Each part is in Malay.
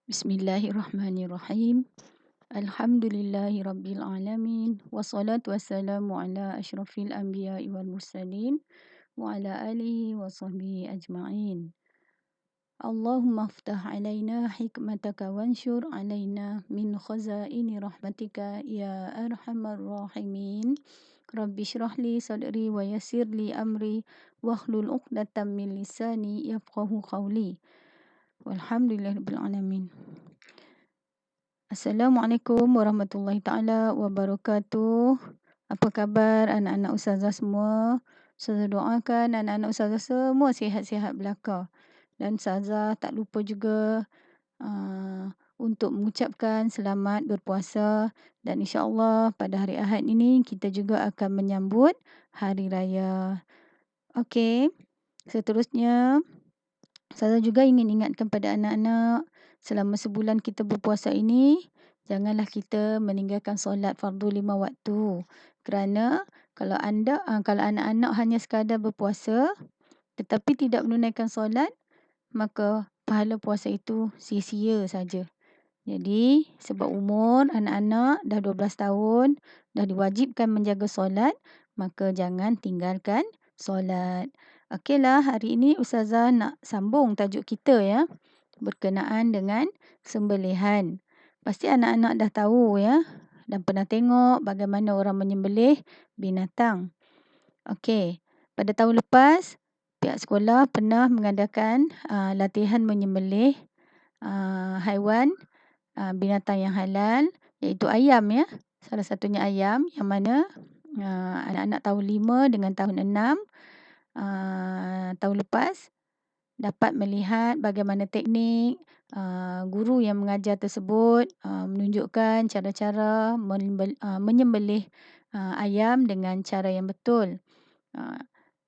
Bismillahirrahmanirrahim. Alhamdulillahi alamin. Wassalatu wassalamu ala asyrafil anbiya'i wal mursalin wa ala alihi wa sahbihi ajma'in. Allahumma aftah alaina hikmataka wansyur alaina min khazaini rahmatika ya arhamar rahimin. Rabbi syrah li sadri wa yassir li amri wahlul 'uqdatam min lisani yafqahu qawli. Walhamdulillahirabbil alamin. Assalamualaikum warahmatullahi taala wabarakatuh. Apa khabar anak-anak ustazah semua? Ustazah doakan anak-anak ustazah semua sihat-sihat belaka. Dan ustazah tak lupa juga untuk mengucapkan selamat berpuasa, dan insya-Allah pada hari Ahad ini kita juga akan menyambut hari raya. Okey. Seterusnya, saya juga ingin ingatkan pada anak-anak, selama sebulan kita berpuasa ini, janganlah kita meninggalkan solat fardu 5 waktu. Kerana kalau anak-anak hanya sekadar berpuasa tetapi tidak menunaikan solat, maka pahala puasa itu sia-sia saja. Jadi, sebab umur anak-anak dah 12 tahun, dah diwajibkan menjaga solat, maka jangan tinggalkan solat. Okeylah, hari ini ustazah nak sambung tajuk kita ya, berkenaan dengan sembelihan. Pasti anak-anak dah tahu ya, dan pernah tengok bagaimana orang menyembelih binatang. Okey, pada tahun lepas, pihak sekolah pernah mengadakan latihan menyembelih haiwan binatang yang halal, iaitu ayam ya. Salah satunya ayam, yang mana anak-anak tahun 5 dengan tahun 6 tahun lepas dapat melihat bagaimana teknik guru yang mengajar tersebut menunjukkan cara-cara menyembelih ayam dengan cara yang betul.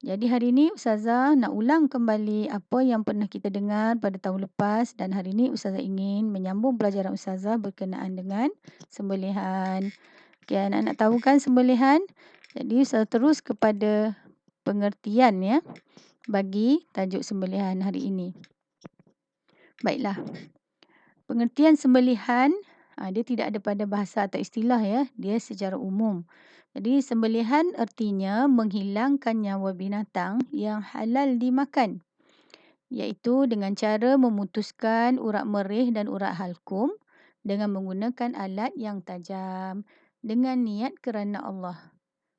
Jadi hari ini ustazah nak ulang kembali apa yang pernah kita dengar pada tahun lepas, dan hari ini ustazah ingin menyambung pelajaran ustazah berkenaan dengan sembelihan. Okey, anak-anak tahu kan sembelihan? Jadi ustazah terus kepada pengertian ya bagi tajuk sembelihan hari ini. Baiklah. Pengertian sembelihan dia tidak ada pada bahasa atau istilah ya, dia secara umum. Jadi sembelihan artinya menghilangkan nyawa binatang yang halal dimakan, iaitu dengan cara memutuskan urat merih dan urat halkum dengan menggunakan alat yang tajam dengan niat kerana Allah.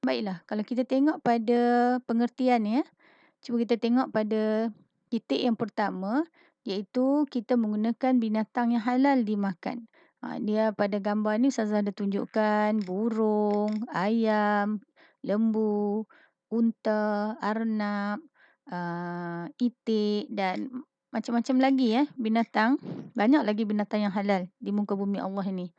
Baiklah, kalau kita tengok pada pengertian ya, cuba kita tengok pada titik yang pertama, iaitu kita menggunakan binatang yang halal dimakan. Dia pada gambar ni ustazah ada tunjukkan burung, ayam, lembu, unta, arnab, itik dan macam-macam lagi ya binatang. Banyak lagi binatang yang halal di muka bumi Allah ini.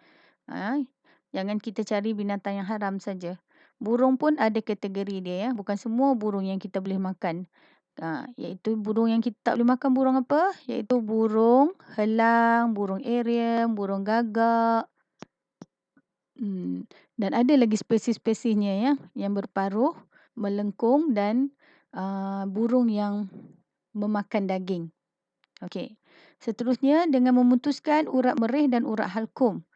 Jangan kita cari binatang yang haram saja. Burung pun ada kategori dia ya. Bukan semua burung yang kita boleh makan. Iaitu burung yang kita tak boleh makan, burung apa? Iaitu burung helang, burung eriam, burung gagak. Dan ada lagi spesies-spesiesnya ya, yang berparuh, melengkung dan burung yang memakan daging. Okey. Seterusnya, dengan memutuskan urat merih dan urat halkum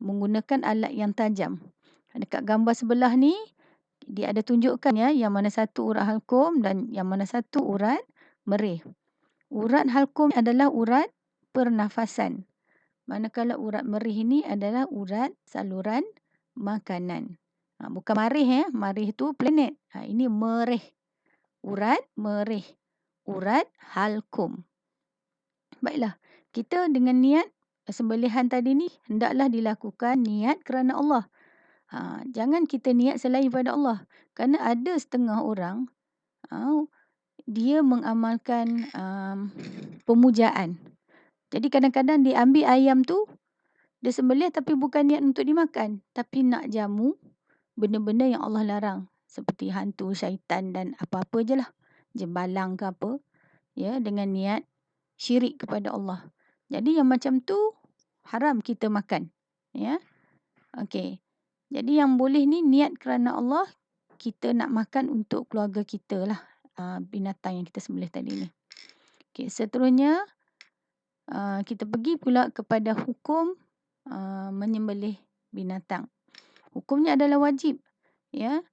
menggunakan alat yang tajam. Dekat gambar sebelah ni dia ada tunjukkan ya, yang mana satu urat halkum dan yang mana satu urat merih. Urat halkum adalah urat pernafasan, manakala urat merih ini adalah urat saluran makanan. Bukan marih ya, marih tu planet. Ini merih. Urat merih. Urat halkum. Baiklah, kita dengan niat sembelihan tadi ni hendaklah dilakukan niat kerana Allah. Jangan kita niat selain pada Allah. Kerana ada setengah orang dia mengamalkan pemujaan. Jadi kadang-kadang dia ambil ayam tu, dia sembelih tapi bukan niat untuk dimakan, tapi nak jamu benda-benda yang Allah larang, seperti hantu, syaitan dan apa-apa je lah, jembalang ke apa, ya, dengan niat syirik kepada Allah. Jadi yang macam tu haram kita makan, ya. Okey. Jadi yang boleh ni niat kerana Allah, kita nak makan untuk keluarga kita lah, binatang yang kita sembelih tadi ni. Okey, seterusnya kita pergi pula kepada hukum menyembelih binatang. Hukumnya adalah wajib, ya.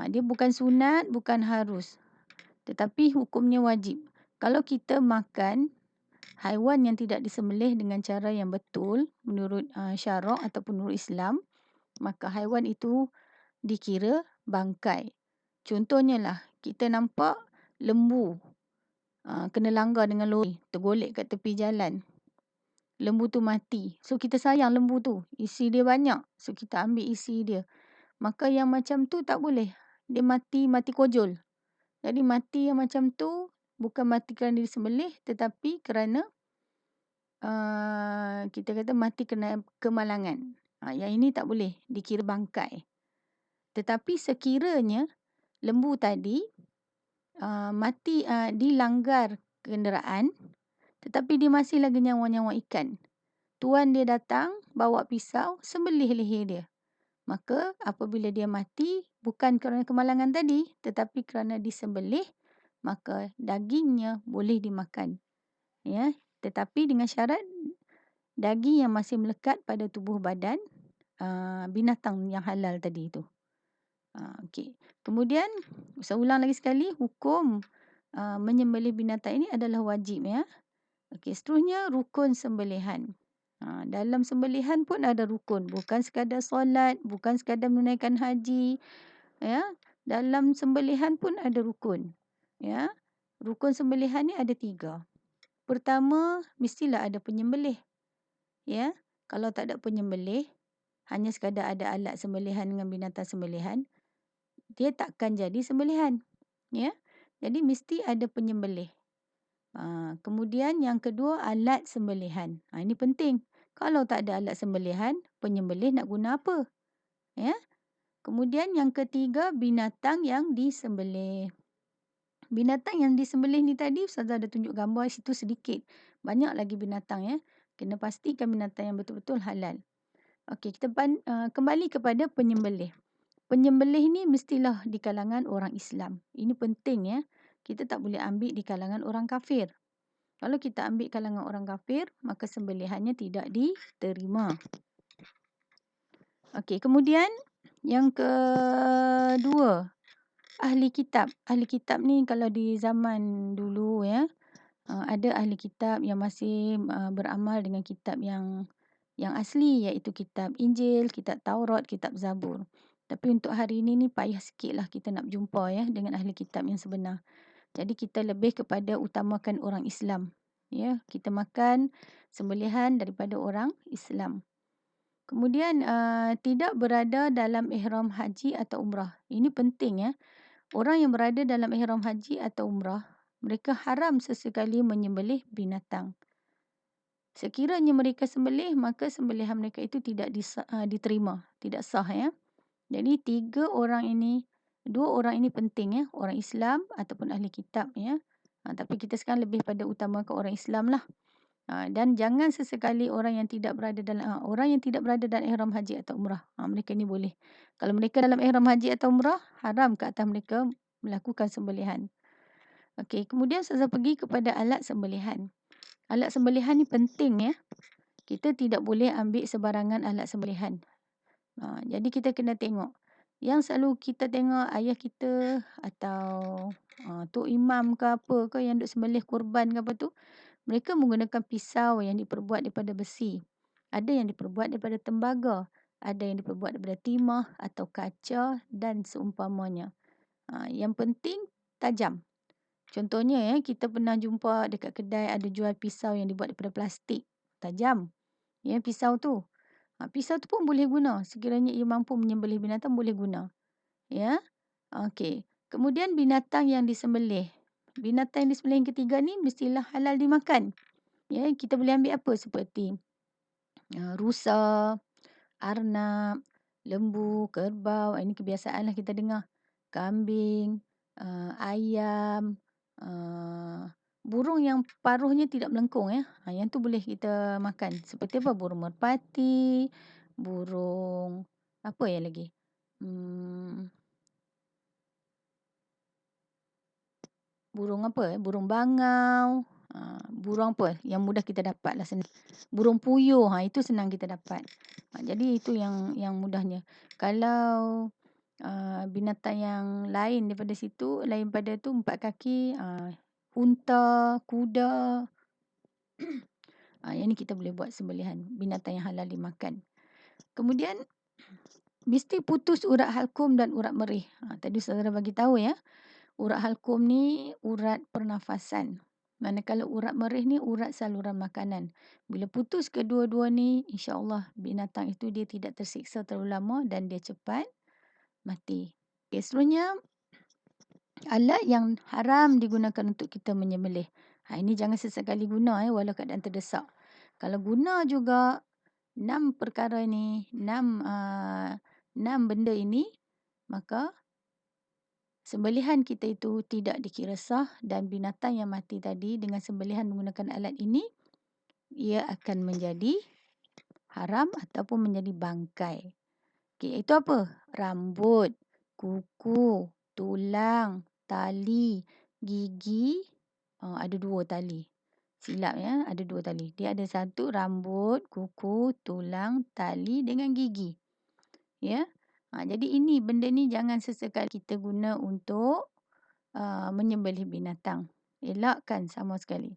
Dia bukan sunat, bukan harus, tetapi hukumnya wajib. Kalau kita makan haiwan yang tidak disembelih dengan cara yang betul menurut syarak ataupun menurut Islam, maka haiwan itu dikira bangkai. Contohnya lah, kita nampak lembu kena langgar dengan lori, tergolek kat tepi jalan. Lembu tu mati. So kita sayang lembu tu, isi dia banyak. So kita ambil isi dia. Maka yang macam tu tak boleh. Dia mati kojol. Jadi mati yang macam tu bukan mati kerana disembelih, tetapi kerana kita kata mati kerana kemalangan. Yang ini tak boleh dikira bangkai. Tetapi sekiranya lembu tadi mati dilanggar kenderaan, tetapi dia masih lagi nyawa-nyawa ikan. Tuan dia datang bawa pisau sembelih leher dia. Maka apabila dia mati bukan kerana kemalangan tadi, tetapi kerana disembelih, maka dagingnya boleh dimakan. Ya, tetapi dengan syarat daging yang masih melekat pada tubuh badan binatang yang halal tadi itu. Okey. Kemudian saya ulang lagi sekali, hukum menyembelih binatang ini adalah wajib, ya. Okey, seterusnya rukun sembelihan. Dalam sembelihan pun ada rukun, bukan sekadar solat, bukan sekadar menunaikan haji, ya. Dalam sembelihan pun ada rukun, ya. Rukun sembelihan ni ada 3. Pertama, mestilah ada penyembelih, ya. Kalau tak ada penyembelih, hanya sekadar ada alat sembelihan dengan binatang sembelihan, dia takkan jadi sembelihan, ya. Jadi mesti ada penyembelih. Kemudian yang kedua, alat sembelihan. Ini penting. Kalau tak ada alat sembelihan, penyembelih nak guna apa? Ya. Kemudian yang ketiga, binatang yang disembelih. Binatang yang disembelih ni tadi Ustazah ada tunjuk gambar situ sedikit. Banyak lagi binatang, ya. Kena pastikan binatang yang betul-betul halal. Okey, kita kembali kepada penyembelih. Penyembelih ni mestilah di kalangan orang Islam. Ini penting, ya. Kita tak boleh ambil di kalangan orang kafir. Kalau kita ambil kalangan orang kafir, maka sembelihannya tidak diterima. Okey, kemudian yang kedua, ahli kitab. Ahli kitab ni kalau di zaman dulu, ya, ada ahli kitab yang masih beramal dengan kitab yang asli, iaitu kitab Injil, kitab Taurat, kitab Zabur. Tapi untuk hari ini ni payah sikitlah kita nak berjumpa, ya, dengan ahli kitab yang sebenar. Jadi kita lebih kepada utamakan orang Islam. Ya, kita makan sembelihan daripada orang Islam. Kemudian tidak berada dalam ihram haji atau umrah. Ini penting, ya. Orang yang berada dalam ihram haji atau umrah, mereka haram sesekali menyembelih binatang. Sekiranya mereka sembelih, maka sembelihan mereka itu tidak diterima, tidak sah, ya. Jadi 2 orang ini penting, ya, orang Islam ataupun ahli kitab, ya. Tapi kita sekarang lebih pada utama ke orang Islam lah. Dan jangan sesekali orang yang tidak berada dalam ihram haji atau umrah. Mereka ni boleh. Kalau mereka dalam ihram haji atau umrah, haram ke atas mereka melakukan sembelihan. Okey, kemudian saya pergi kepada alat sembelihan. Alat sembelihan ni penting, ya. Kita tidak boleh ambil sebarangan alat sembelihan. Jadi kita kena tengok. Yang selalu kita tengok ayah kita atau Tok Imam ke apa ke yang duk sembelih kurban ke apa tu, mereka menggunakan pisau yang diperbuat daripada besi. Ada yang diperbuat daripada tembaga, ada yang diperbuat daripada timah atau kaca dan seumpamanya. Yang penting tajam. Contohnya, ya, kita pernah jumpa dekat kedai ada jual pisau yang dibuat daripada plastik. Tajam. Ya, pisau tu. Pisau tu pun boleh guna. Sekiranya ia mampu menyembelih binatang, boleh guna. Ya. Okey. Kemudian binatang yang disembelih. Binatang yang disembelih yang ketiga ni mestilah halal dimakan. Ya, kita boleh ambil apa seperti rusa, arnab, lembu, kerbau. Ini kebiasaanlah kita dengar. Kambing, ayam, burung yang paruhnya tidak melengkung, ya. Yang tu boleh kita makan. Seperti apa? Burung merpati, burung apa ya lagi? Burung apa? Burung bangau. Burung apa yang mudah kita dapat lah senang. Burung puyuh, itu senang kita dapat. Jadi itu yang mudahnya. Kalau binatang yang lain daripada situ, lain pada tu 4 kaki, unta, kuda, yang ni kita boleh buat sembelihan binatang yang halal dimakan. Kemudian mesti putus urat halkum dan urat merih. Tadi Ustazah dah bagi tahu ya. Urat halkum ni urat pernafasan. Manakala urat merih ni urat saluran makanan. Bila putus kedua-dua ni, insya-Allah binatang itu dia tidak tersiksa terlalu lama dan dia cepat mati. Okey, seterusnya alat yang haram digunakan untuk kita menyembelih. Ini jangan sesekali guna walau keadaan terdesak. Kalau guna juga 6 perkara ni, 6 benda ini, maka sembelihan kita itu tidak dikira sah dan binatang yang mati tadi dengan sembelihan menggunakan alat ini, ia akan menjadi haram ataupun menjadi bangkai. Okey, itu apa? Rambut, kuku, tulang, tali, gigi. Ada 2 tali. Silap ya, ada 2 tali. Dia ada 1 rambut, kuku, tulang, tali dengan gigi. Ya. Jadi ini benda ni jangan sesekali kita guna untuk menyembelih binatang. Elakkan sama sekali.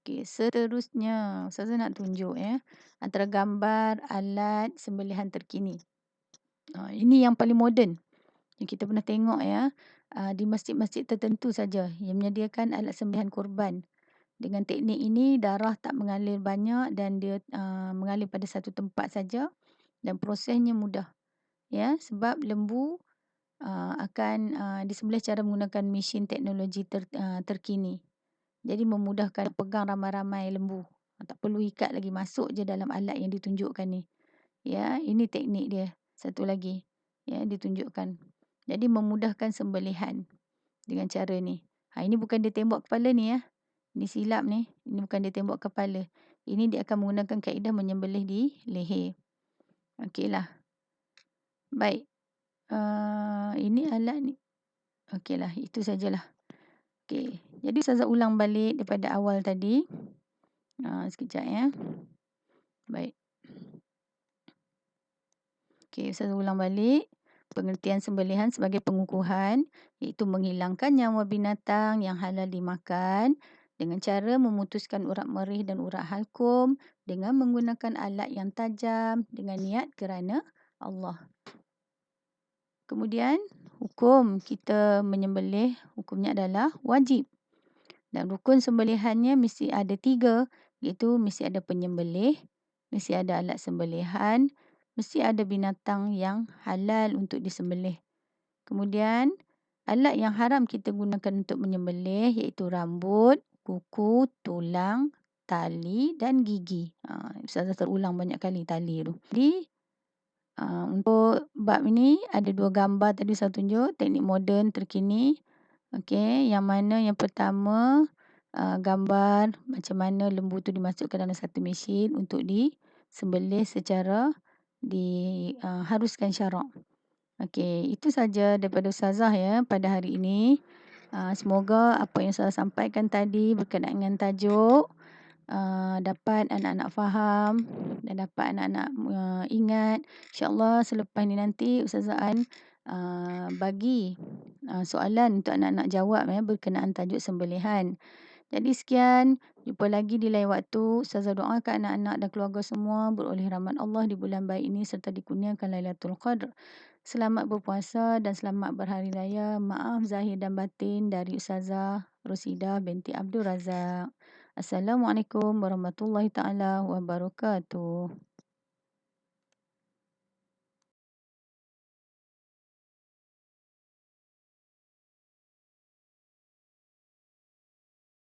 Okey, seterusnya Ustazah nak tunjuk ya antara gambar alat sembelihan terkini. Ini yang paling moden yang kita pernah tengok ya, di masjid-masjid tertentu saja yang menyediakan alat sembelihan korban. Dengan teknik ini darah tak mengalir banyak dan dia mengalir pada satu tempat saja dan prosesnya mudah. Ya, sebab lembu akan disembelih cara menggunakan mesin teknologi terkini. Jadi memudahkan pegang ramai-ramai lembu. Tak perlu ikat lagi, masuk je dalam alat yang ditunjukkan ni. Ya, ini teknik dia. Satu lagi. Ya, ditunjukkan. Jadi memudahkan sembelihan dengan cara ni. Ini bukan dia tembak kepala ni ya. Ini silap ni. Ini bukan dia tembak kepala. Ini dia akan menggunakan kaedah menyembelih di leher. Okeylah. Baik. Ini alat ni. Okeylah, itu sajalah. Okey. Jadi Ustazah ulang balik daripada awal tadi. Sekejap ya. Baik. Okey, Ustazah ulang balik. Pengertian sembelihan sebagai pengukuhan, iaitu menghilangkan nyawa binatang yang halal dimakan dengan cara memutuskan urat merih dan urat halkum dengan menggunakan alat yang tajam dengan niat kerana Allah. Kemudian, hukum kita menyembelih, hukumnya adalah wajib. Dan rukun sembelihannya mesti ada 3, iaitu mesti ada penyembelih, mesti ada alat sembelihan, mesti ada binatang yang halal untuk disembelih. Kemudian, alat yang haram kita gunakan untuk menyembelih iaitu rambut, kuku, tulang, tali dan gigi. Ustazah terulang banyak kali tali tu. Jadi, untuk bab ini ada 2 gambar tadi saya tunjuk, teknik moden terkini. Okey, yang mana yang pertama gambar macam mana lembu tu dimasukkan dalam satu mesin untuk disembelih secara diharuskan syarak. Okey, itu saja daripada Ustazah ya pada hari ini. Semoga apa yang saya sampaikan tadi berkenaan dengan tajuk dapat anak-anak faham dan dapat anak-anak ingat. InsyaAllah selepas ni nanti Ustazah An bagi soalan untuk anak-anak jawab ya berkenaan tajuk sembelihan. Jadi sekian, jumpa lagi di lain waktu. Ustazah doakan anak-anak dan keluarga semua beroleh rahmat Allah di bulan baik ini serta dikurniakan Lailatul Qadr. Selamat berpuasa dan selamat berhari raya. Maaf zahir dan batin dari Ustazah Rosidah binti Abdul Razak. Assalamualaikum warahmatullahi taala wabarakatuh.